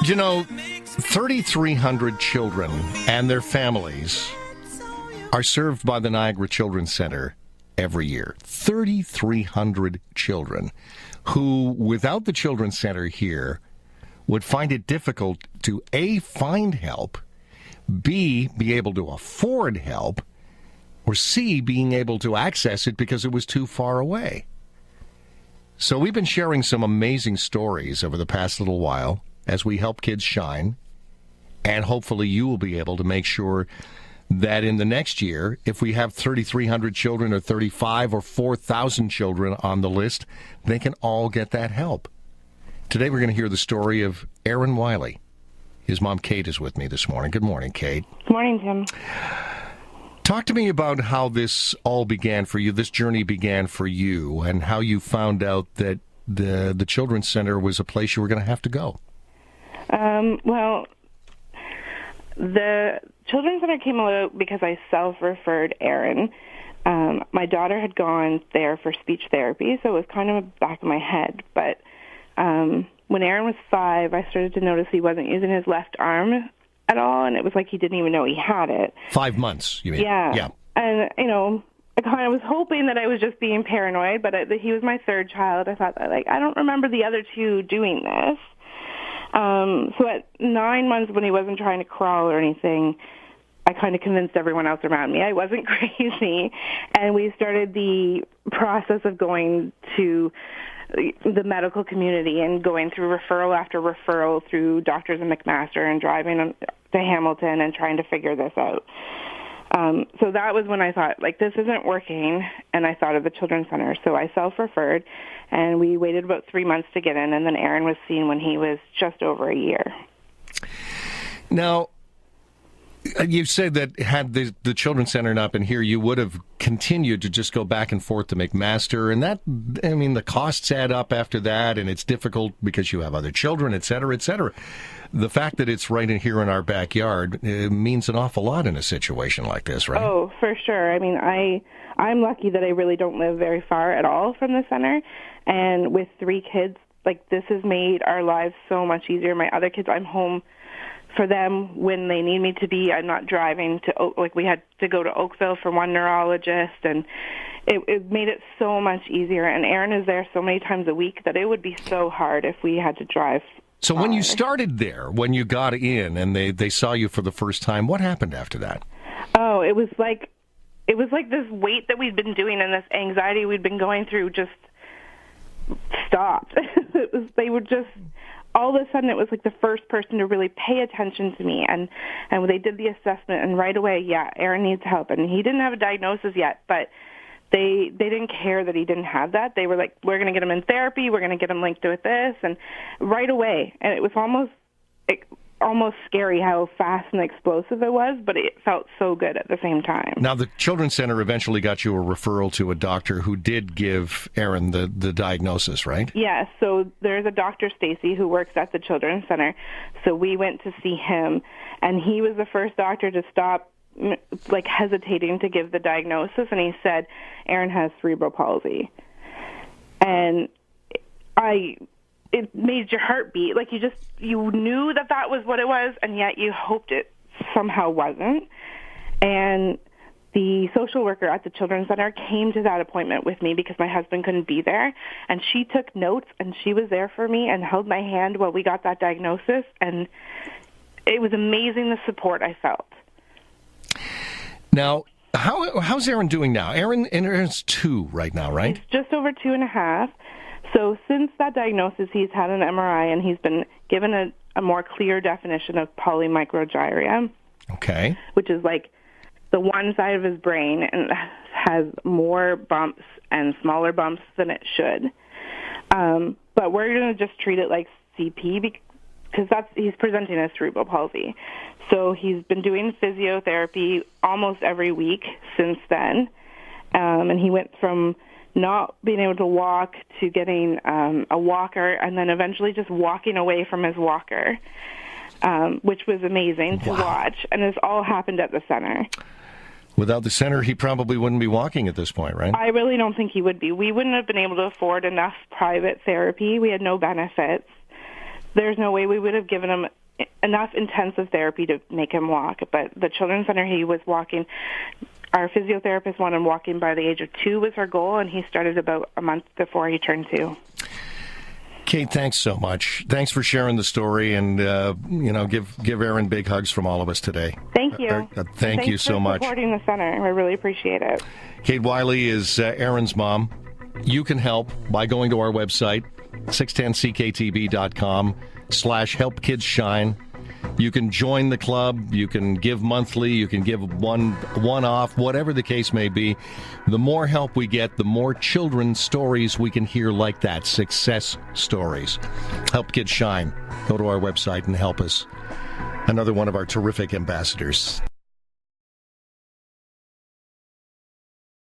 You know, 3,300 children and their families are served by the Niagara Children's Center every year. 3,300 children who, without the Children's Center here, would find it difficult to, A, find help, B, be able to afford help, or C, being able to access it because it was too far away. So we've been sharing some amazing stories over the past little while as we help kids shine, and hopefully you will be able to make sure that in the next year, if we have 3,300 children or 35 or 4,000 children on the list, they can all get that help. Today we're going to hear the story of Aaron Wiley. His mom, Kate, is with me this morning. Good morning, Kate. Good morning, Tim. Talk to me about how this all began for you, this journey began for you, and how you found out that the Children's Center was a place you were going to have to go. Well, the Children's Center came about because I self-referred Aaron. My daughter had gone there for speech therapy, so it was kind of back of my head. But when Aaron was 5, I started to notice he wasn't using his left arm at all, and it was like he didn't even know he had it. 5 months, you mean? Yeah. And, I kind of was hoping that I was just being paranoid, but he was my third child. I thought that, I don't remember the other two doing this. So at 9 months, when he wasn't trying to crawl or anything, I kind of convinced everyone else around me I wasn't crazy, and we started the process of going to the medical community and going through referral after referral through doctors in McMaster and driving to Hamilton and trying to figure this out. So that was when I thought, this isn't working, and I thought of the Children's Center. So I self-referred, and we waited about 3 months to get in, and then Aaron was seen when he was just over a year. Now, you said that had the Children's Center not been here, you would have continued to just go back and forth to McMaster, and that, the costs add up after that, and it's difficult because you have other children, et cetera, et cetera. The fact that it's right in here in our backyard means an awful lot in a situation like this, right? Oh, for sure. I'm lucky that I really don't live very far at all from the center, and with 3 kids, this has made our lives so much easier. My other kids, I'm home for them when they need me to be. I'm not driving to, we had to go to Oakville for one neurologist, and it made it so much easier. And Aaron is there so many times a week that it would be so hard if we had to drive. So when you started there, when you got in and they saw you for the first time, what happened after that? Oh, it was like this weight that we'd been doing and this anxiety we'd been going through just stopped. They were just, all of a sudden it was like the first person to really pay attention to me, and they did the assessment, and right away, yeah, Aaron needs help. And he didn't have a diagnosis yet, but they didn't care that he didn't have that. They were like, we're going to get him in therapy, we're going to get him linked with this, and right away. And it was almost scary how fast and explosive it was, but it felt so good at the same time. Now, the Children's Center eventually got you a referral to a doctor who did give Aaron the diagnosis, right? Yeah, so there's a Dr. Stacy who works at the Children's Center, so we went to see him, and he was the first doctor to stop hesitating to give the diagnosis, and he said, Aaron has cerebral palsy. And it made your heart beat. You knew that was what it was, and yet you hoped it somehow wasn't. And the social worker at the Children's Center came to that appointment with me because my husband couldn't be there, and she took notes, and she was there for me and held my hand while we got that diagnosis, and it was amazing the support I felt. Now, how's Aaron doing now? Aaron's 2 right now, right? He's just over 2.5. So since that diagnosis, he's had an MRI, and he's been given a more clear definition of polymicrogyria. Okay. Which is the one side of his brain and has more bumps and smaller bumps than it should. But we're going to just treat it like CP because he's presenting as cerebral palsy. So he's been doing physiotherapy almost every week since then. And he went from not being able to walk to getting a walker, and then eventually just walking away from his walker, which was amazing to watch. And this all happened at the center. Without the center, he probably wouldn't be walking at this point, right? I really don't think he would be. We wouldn't have been able to afford enough private therapy. We had no benefits. there's no way we would have given him enough intensive therapy to make him walk. But the children's center, he was walking. Our physiotherapist wanted him walking by the age of 2 was her goal, and he started about a month before he turned 2. Kate, thanks so much. Thanks for sharing the story, and give Aaron big hugs from all of us today. Thank you. Thank you so much. Thanks for supporting the center. I really appreciate it. Kate Wiley is Aaron's mom. You can help by going to our website, 610ckTB.com/helpkidsshine. You can join the club. You can give monthly. You can give one off, whatever the case may be. The more help we get, the more children's stories we can hear like that, success stories. Help Kids Shine. Go to our website and help us. Another one of our terrific ambassadors.